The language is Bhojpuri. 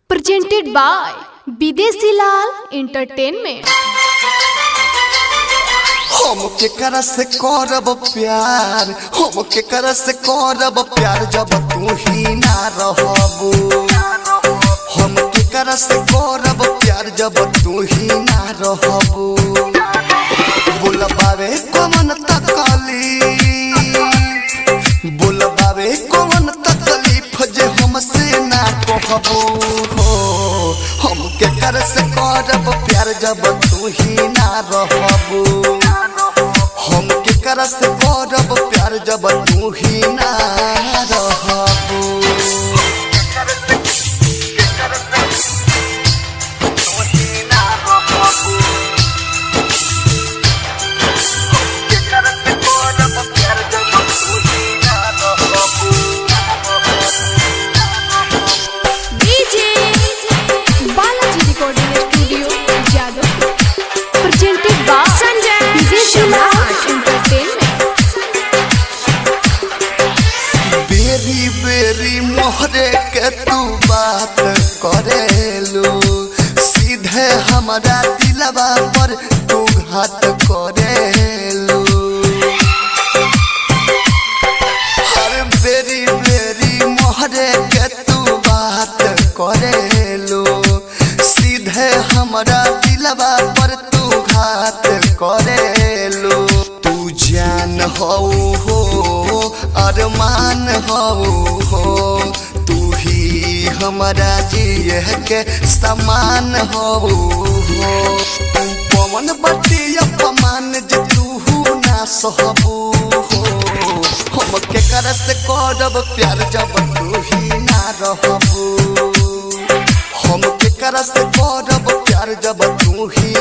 presented by विदेशी लाल एंटरटेनमेंट। हम केकरा से करब प्यार, हम केकरा से करब प्यार जब तू ही ना रहबू। हम केकरा से करब प्यार जब तू ही ना रहबू। बोलबावे कौन तकलीफ, बोलबावे कौन तकलीफ जे हमसे ना कहबू हो। हम केकरा से करब प्यार जब तू ही ना रहबू। हम केकरा से करब प्यार जब तू ही ना रहबू। बेरी बेरी मोहरे के तू बात करेलू, सीधे हमारा दिलवा पर तू घात करेलू। हर बेरी बेरी मोहरे के तू बात करेलू, सीधे हमारा दिलवा पर तू घात करेलू। तू जान हो अरमान हो, तू ही हमारा जिए के समान हो। तू पवन बटी अपमान जे तू ना सहबू हो। हम केकरा से करब प्यार जब तू ही ना रहबू। हम केकरा से करब प्यार जब तू ही